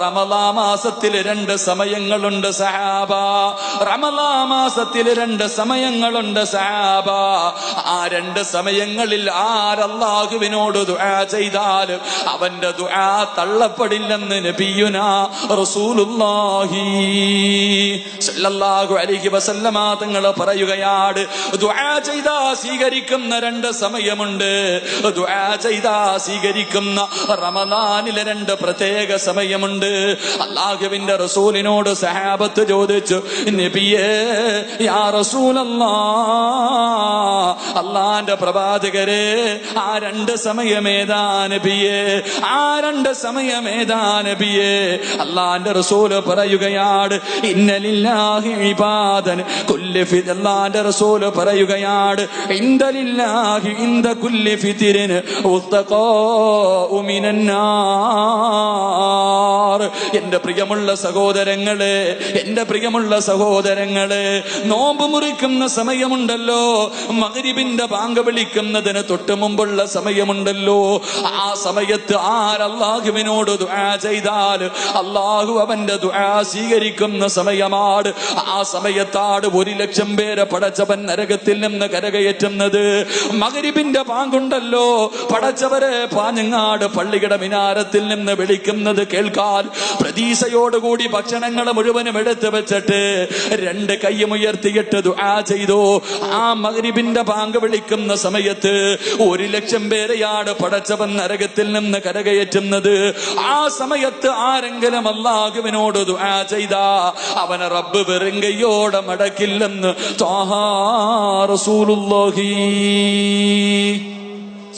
റമളാൻ മാസത്തിൽ 2 സമയങ്ങളുണ്ട് സഹാബ. റമളാൻ മാസത്തിൽ 2 സമയങ്ങളുണ്ട് സഹാബ. ആ 2 സമയങ്ങളിൽ ആരല്ലാഹുവിനോട് ദുആ ചെയ്താൽ അവന്റെ ദുആ തള്ളപ്പെടില്ലെന്ന് നബിയുനാ റസൂലുള്ളാഹി സ്വല്ലല്ലാഹു അലൈഹി വസല്ലമ തങ്ങൾ പറയുകയാണ്. ദുആ ചെയ്താ സ്വീകരിക്കുന്ന 2 സമയമുണ്ട്. ദുആ ചെയ്താ സ്വീകരിക്കുന്ന റമളാനിലെ 2 പ്രത്യേക സമയമുണ്ട്. അല്ലാഹുവിന്റെ റസൂലിനോട് സഹാബത്ത് ചോദിച്ചു, നബിയേ യാ റസൂലല്ലാഹ്, അല്ലാഹുവിന്റെ പ്രവാചകരെ ആ 2 സമയമേതാ നബിയേ? ആ 2 സമയമേതാ നബിയേ? അല്ലാഹുവിന്റെ റസൂല് പറയുകയാണ്, ഇന്നലില്ലാഹി ഇബാദൻ കുല്ലി ഫിത്ർ. അല്ലാഹുവിന്റെ റസൂല് പറയുകയാണ്, ഇൻദലില്ലാഹി ഇൻദ കുല്ലി ഫിത്രിൻ ഉസ്തഖാഉ മിനന്നാർ. എന്റെ പ്രിയമുള്ള സഹോദരങ്ങളെ, എന്റെ പ്രിയമുള്ള സഹോദരങ്ങളെ, നോമ്പ് മുറിക്കുന്ന സമയമുണ്ടല്ലോ, മഗ്രിബിന്റെ ബാങ്ക് വിളിക്കുന്നതിന് തൊട്ട് മുമ്പുള്ള സമയമുണ്ടല്ലോ, ആ സമയത്ത് ആരല്ലാഹുവിനോട് ദുആ ചെയ്താൽ അല്ലാഹു അവന്റെ ദുആ സ്വീകരിക്കുന്ന സമയമാണ്. ആ സമയത്താണ് 1,00,000 പേരെ പടച്ചവൻ നരകത്തിൽ നിന്ന് കരകയറ്റുന്നത്. മഗ്രിബിന്റെ ബാങ്കുണ്ടല്ലോ, പടച്ചവരെ പാഞ്ഞങ്ങാട് പള്ളിയുടെ മിനാരത്തിൽ നിന്ന് വിളിക്കുന്നത് കേൾക്കാൻ പ്രതീക്ഷയോടുകൂടി ഭക്ഷണങ്ങൾ മുഴുവനും എടുത്തു വെച്ചിട്ട് 2 കൈയും ഉയർത്തിയിട്ട് ദുആ ചെയ്തു. ആ മഗ്രിബിന്റെ ബാങ്ക് വിളിക്കുന്ന സമയത്ത് 1,00,000 പേരെയാണ് പടച്ചവൻ നരകത്തിൽ നിന്ന് കരകയറ്റുന്നത്. ആ സമയത്ത് ആരെങ്കിലും അല്ലാഹുവിനോട് ദുആ ചെയ്താ അവനെ റബ്ബ് വെറുങ്കയോടെ മടക്കില്ലെന്ന് ത്വാഹ റസൂലുള്ളാഹി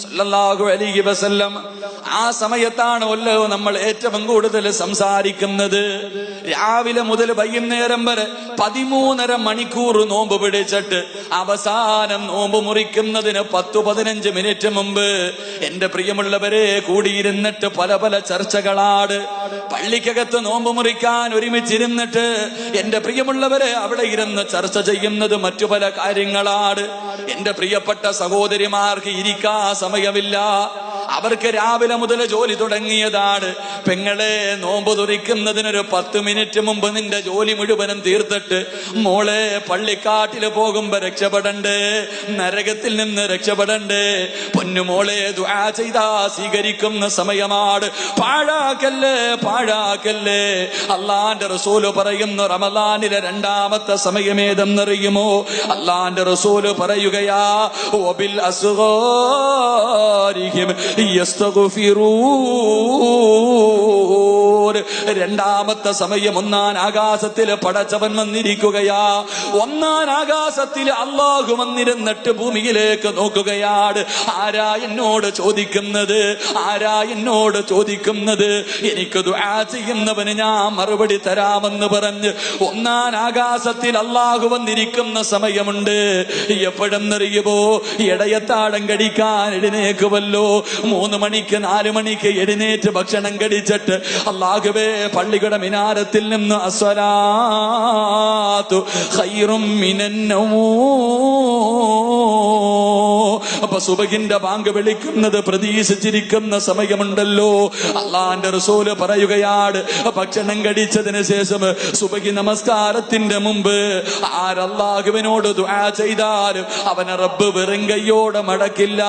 സല്ലല്ലാഹു അലൈഹി വസല്ലം. ആ സമയത്താണ് നമ്മൾ ഏറ്റവും കൂടുതൽ സംസാരിക്കുന്നത്. രാവിലെ മുതൽ വൈകുന്നേരം വരെ 13.5 മണിക്കൂർ നോമ്പ് പിടിച്ചിട്ട് അവസാനം നോമ്പ് മുറിക്കുന്നതിന് 10-15 മിനിറ്റ് മുമ്പ് എന്റെ പ്രിയമുള്ളവരെ കൂടിയിരുന്നിട്ട് പല പല ചർച്ചകളാണ്. പള്ളിക്കകത്ത് നോമ്പ് മുറിക്കാൻ ഒരുമിച്ചിരുന്നിട്ട് എന്റെ പ്രിയമുള്ളവരെ അവിടെ ഇരുന്ന് ചർച്ച ചെയ്യുന്നത് മറ്റു പല കാര്യങ്ങളാണ്. എന്റെ പ്രിയപ്പെട്ട സഹോദരിമാർക്ക് ഇരിക്കാ സമയമില്ല. അവർക്ക് രാവിലെ മുതൽ ജോലി തുടങ്ങിയതാണ്. പെങ്ങളെ, നോമ്പ് തുറിക്കുന്നതിനൊരു 10 മിനിറ്റ് മുമ്പ് നിന്റെ ജോലി മുഴുവനും തീർത്തിട്ട് മോളെ പള്ളിക്കാട്ടില് പോകുമ്പോ രക്ഷപ്പെടണ്ടേ, നരകത്തിൽ നിന്ന് രക്ഷപ്പെടണ്ടേ. പൊന്നുമോളെ, ദുആ ചെയ്താ സ്വീകരിക്കുന്ന സമയമാണ്. പാഴാക്കല്ലേ, പാഴാക്കല്ലേ. അല്ലാഹുവിന്റെ റസൂല് പറയുന്നു, റമളാനിലെ 2ാമത്തെ സമയമേതെന്നറിയുമോ? അല്ലാഹുവിന്റെ റസൂല് പറയുകയാ, വബിൽ അസ്ഗാരിഹിം യസ്തഗ്ഫിറൂൻ. 2ാമത്തെ സമയം 1-ാം ആകാശത്തിൽ പടച്ചവൻ വന്നിരിക്കുകയാ. 1-ാം ആകാശത്തിൽ അല്ലാഹു വന്നിരുന്നിട്ട് ഭൂമിയിലേക്ക് നോക്കുകയാണ്. ആരാ എന്നോട് ചോദിക്കുന്നത്? ആരാ എന്നോട് ചോദിക്കുന്നത്? എനിക്ക് ദുആ ചെയ്യുന്നവന് ഞാൻ മറുപടി തരാമെന്ന് പറഞ്ഞ് 1-ാം ആകാശത്തിൽ അല്ലാഹു വന്നിരിക്കുന്ന സമയമുണ്ട്. എപ്പോഴെന്നറിയുമോ? ഇടയത്താഴം കഴിക്കാൻ എഴുന്നേക്കുമല്ലോ. 3 മണിക്ക് 4 മണിക്ക് എഴുന്നേറ്റ് ഭക്ഷണം കഴിച്ചിട്ട് അല്ലാഹുവേ പള്ളിയുടെ മിനാരത്തിൽ നിന്ന് അസ്സലാത്തു ഖൈറും മിനന്നൗം. അപ്പൊ സുബഹിന്റെ ബാങ്ക് വിളിക്കുന്നത് പ്രതീക്ഷിച്ചിരിക്കുന്ന സമയമുണ്ടല്ലോ. അല്ലാഹുവിന്റെ റസൂല് പറയുകയാണ്, ഭക്ഷണം കഴിച്ചതിന് ശേഷം സുബഹി നമസ്കാരത്തിന്റെ മുമ്പ് ആരല്ലാഹുവിനോട് ദുആ ചെയ്താൽ അവനെ റബ്ബ് വെറുങ്കയോടെ മടക്കില്ല.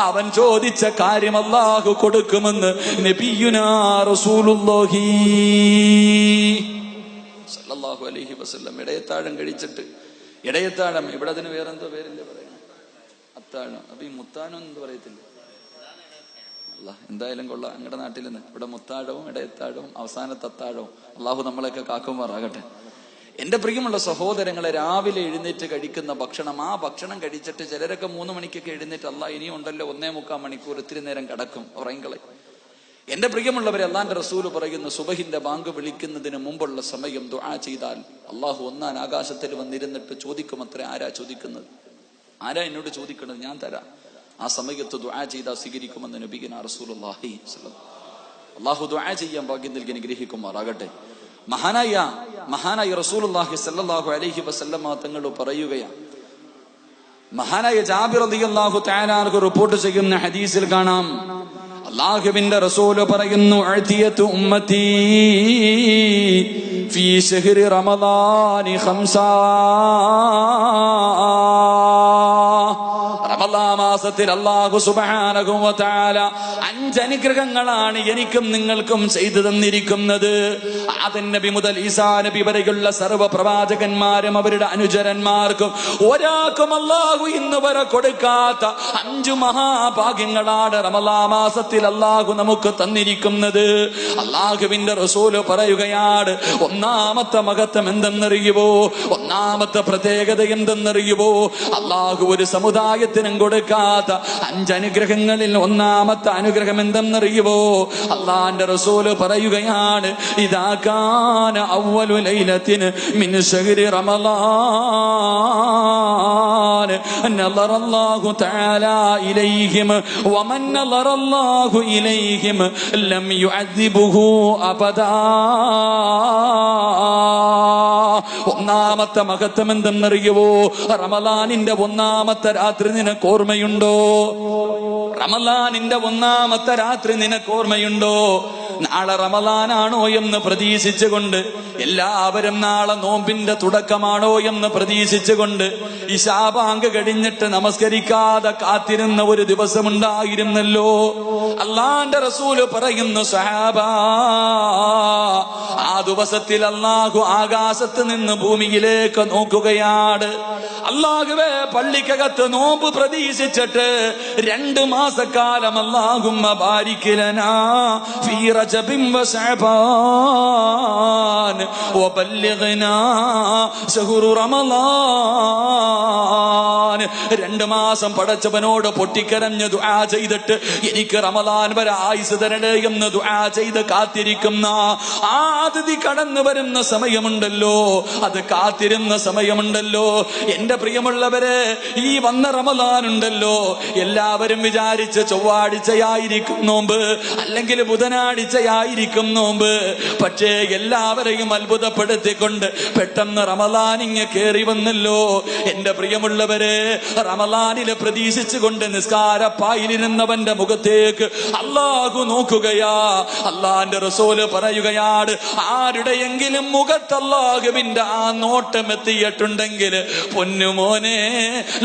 അവൻ ചോദിച്ച കാര്യം അല്ലാഹു കൊടുക്കുമെന്ന് നബിയുനാ റസൂലുള്ളാഹി സല്ലല്ലാഹു അലൈഹി വസല്ലം. ഇടയത്താഴം കഴിച്ചിട്ട്, ഇടയത്താഴം ഇവിടെ അതിന് വേറെന്തോ പേരില്ലേ പറയുന്നത്, അത്താഴം. അപ്പൊ ഈ മുത്താനം എന്ന് പറയത്തില്ല. അല്ല, എന്തായാലും കൊള്ളാം. ഞങ്ങളുടെ നാട്ടിൽ നിന്ന് ഇവിടെ മുത്താഴവും ഇടയത്താഴവും അവസാനത്തെ അത്താഴവും അള്ളാഹു നമ്മളെയൊക്കെ കാക്കുമാറാകട്ടെ. എന്റെ പ്രിയമുള്ള സഹോദരങ്ങളെ, രാവിലെ എഴുന്നേറ്റ് കഴിക്കുന്ന ഭക്ഷണം, ആ ഭക്ഷണം കഴിച്ചിട്ട് ചിലരൊക്കെ 3 മണിക്കൊക്കെ എഴുന്നേറ്റ് അല്ലാ ഇനിയും ഉണ്ടല്ലോ 1.25 മണിക്കൂർ ഇത്തിരി നേരം കിടക്കും, ഉറങ്ങിക്കളെ. എന്റെ പ്രിയമുള്ളവരെ, അല്ലാഹുവിന്റെ റസൂല് പറയുന്നു, സുബഹിന്റെ ബാങ്ക് വിളിക്കുന്നതിന് മുമ്പുള്ള സമയം ദുആ ചെയ്താൽ അള്ളാഹു 1-ാം ആകാശത്തിൽ വന്നിരുന്നിട്ട് ചോദിക്കുമത്രേ. ആരാ ചോദിക്കുന്നത്? ആരാ എന്നോട് ചോദിക്കുന്നത്? ഞാൻ തരാം. ആ സമയത്ത് ദുആ ചെയ്താൽ സ്വീകരിക്കുമെന്ന് നബിയുനാ റസൂലുള്ളാഹി സ്വല്ലല്ലാഹു അലൈഹി വസല്ലം. അള്ളാഹു ദുആ ചെയ്യാൻ ഭാഗ്യം നൽകി അനുഗ്രഹിക്കുമാറാകട്ടെ. മഹാനായ റസൂലുള്ളാഹി സ്വല്ലല്ലാഹു അലൈഹി വസല്ലം തങ്ങൾ പറയുകയാണ്, മഹാനായ ജാബിർ റളിയല്ലാഹു തആല അൻഹു റിപ്പോർട്ട് ചെയ്യുന്ന ഹദീസിൽ കാണാം, അല്ലാഹുവിന്റെ റസൂൽ പറയുന്നു, അഅതിയതു ഉമ്മത്തി ഫീ ശഹ്രി റമളാനി ഖംസാ. റമളാൻ മാസത്തിൽ അല്ലാഹു സുബ്ഹാനഹു വ തആല 5 അനുഗ്രഹങ്ങളാണ് എനിക്കും നിങ്ങൾക്കും ചെയ്തു തന്നിരിക്കുന്നത്. ആദം നബി മുതൽ ഈസാ നബി വരെയുള്ള സർവ്വ പ്രവാചകന്മാരും അവരുടെ അനുചരന്മാർക്കും ഒരാൾക്കും അല്ലാഹു ഇന്ന് വരെ കൊടുക്കാത്ത 5 മഹാഭാഗ്യങ്ങളാണ് റമളാൻ മാസത്തിൽ അല്ലാഹു നമുക്ക് തന്നിരിക്കുന്നത്. അല്ലാഹുവിന്റെ റസൂല് പറയുകയാണ്, ഒന്നാമത്തെ മഹത്വം എന്തെന്നറിയുവോ? ഒന്നാമത്തെ പ്രത്യേകത എന്തെന്നറിയുവോ? അല്ലാഹു ഒരു സമുദായത്തിനും കൊടുക്കാത്ത 5 അനുഗ്രഹങ്ങളിൽ ഒന്നാമത്തെ അനുഗ്രഹം എന്തെന്നറിയുവോ? അല്ലാഹുവിന്റെ റസൂല് പറയുകയാണ്, ഇദാ കാന അവ്വലു ലൈലത്തിൻ മിൻ ശഹ്രി റമളാൻ നളറല്ലാഹു തആല ഇലൈഹിം വമൻ നളറല്ലാഹു ഇലൈഹിം ലം യുഅദ്ദിബുഹു അബദാ. ഒന്നാമത്തെ മഹത്വം എന്തെന്നറിയുവോ? റമളാനിന്റെ ഒന്നാമത്തെ രാത്രി നിനക്ക് ഓർമ്മയുണ്ടോ? റമളാനിന്റെ ഒന്നാമത്തെ രാത്രി നിനക്ക് ഓർമ്മയുണ്ടോ? നാളെ റമളാനാണോ എന്ന് പ്രതീക്ഷിച്ചുകൊണ്ട് എല്ലാവരും നാളെ നോമ്പിന്റെ തുടക്കമാണോ എന്ന് പ്രതീക്ഷിച്ചുകൊണ്ട് ഇശാ ബാങ്ക് കഴിഞ്ഞിട്ട് നമസ്കരിക്കാതെ കാത്തിരുന്ന ഒരു ദിവസമുണ്ടായിരുന്നല്ലോ. അല്ലാഹുവിന്റെ റസൂല് പറയുന്നു, സഹാബാ, ആ ദിവസത്തിൽ അല്ലാഹു ആകാശത്ത് നിന്ന് ഭൂമിയിലേക്ക് നോക്കുകയാണ്. അല്ലാഹുവേ, പള്ളിക്കകത്ത് നോമ്പ് പ്രതീക്ഷിച്ചിട്ട് 2 മാസക്കാലം അല്ലാഹുമ്മ ബാരിക് ലനാ ഫീ റജബിൻ വ ശഅബാൻ വബല്ലിഗ്നാ ശഹ്റു റമളാൻ. 2 മാസം പടച്ചവനോട് പൊട്ടിക്കരഞ്ഞ് ദുആ ചെയ്തിട്ട് എനിക്ക് റമളാൻ വരെ ആയുസ് തരണേ എന്ന് ദുആ ചെയ്ത് കാത്തിരിക്കുന്ന ആ അതിഥി കടന്നു വരുന്ന സമയമുണ്ടല്ലോ, അത് കാത്തിരുന്ന സമയമുണ്ടല്ലോ. എന്റെ പ്രിയമുള്ളവരെ, ഈ വന്ന റമളാൻ ഉണ്ടല്ലോ, എല്ലാവരും വിചാരിച്ച് ചൊവ്വാഴ്ചയായിരിക്കും നോമ്പ്, അല്ലെങ്കിൽ ബുധനാഴ്ചയായിരിക്കും നോമ്പ്. പക്ഷേ എല്ലാവരെയും അത്ഭുതപ്പെടുത്തിക്കൊണ്ട് പെട്ടെന്ന് റമളാൻ ഇങ്ങ് കേറി വന്നല്ലോ. എന്റെ പ്രിയമുള്ളവരെ, റമളാനിലെ പ്രതീക്ഷിച്ചുകൊണ്ട് നിസ്കാരപ്പായിലിരുന്നവന്റെ മുഖത്തേക്ക് അല്ലാഹു നോക്കുകയാ. അല്ലാഹുവിന്റെ റസൂല് പറയുകയാണ്, ആരുടെയെങ്കിലും മുഖത്ത് അല്ലാഹുവിന്റെ ആ നോട്ടം എത്തിയിട്ടുണ്ടെങ്കിൽ പൊന്നുമോനെ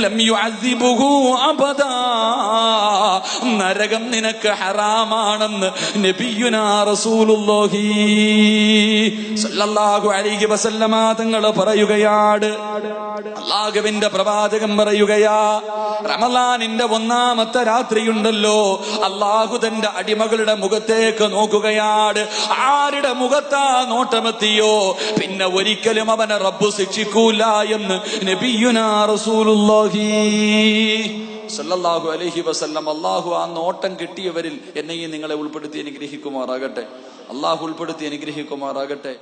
ലം യുഅദ്ദിബുഹു അബദാ, നരകം നിനക്ക് ഹറാമാണെന്ന് നബിയുനാ റസൂലുള്ളാഹി സ്വല്ലല്ലാഹു അലൈഹി വസല്ലമ തങ്ങൾ പറയുകയാണ്. അല്ലാഹുവിന്റെ പ്രവാചകൻ പറയുകയാ, റമളാനിന്റെ ഒന്നാമത്തെ രാത്രിയുണ്ടല്ലോ, അല്ലാഹു തന്റെ അടിമകളുടെ മുഖത്തേക്ക് നോക്കുകയാണ്. ആരുടെ മുഖത്താ നോട്ടമെത്തിയോ പിന്നെ ഒരിക്കലും അവനെ റബ്ബ് ശിക്ഷിക്കൂല എന്ന് നബിയുനാ റസൂലുള്ളാഹി സല്ലല്ലാഹു അലൈഹി വസല്ലം. അല്ലാഹു ആ നോട്ടം കിട്ടിയവരിൽ എന്നെയും നിങ്ങളെ ഉൾപ്പെടുത്തി അനുഗ്രഹിക്കുമാറാകട്ടെ. അല്ലാഹു ഉൾപ്പെടുത്തി അനുഗ്രഹിക്കുമാറാകട്ടെ.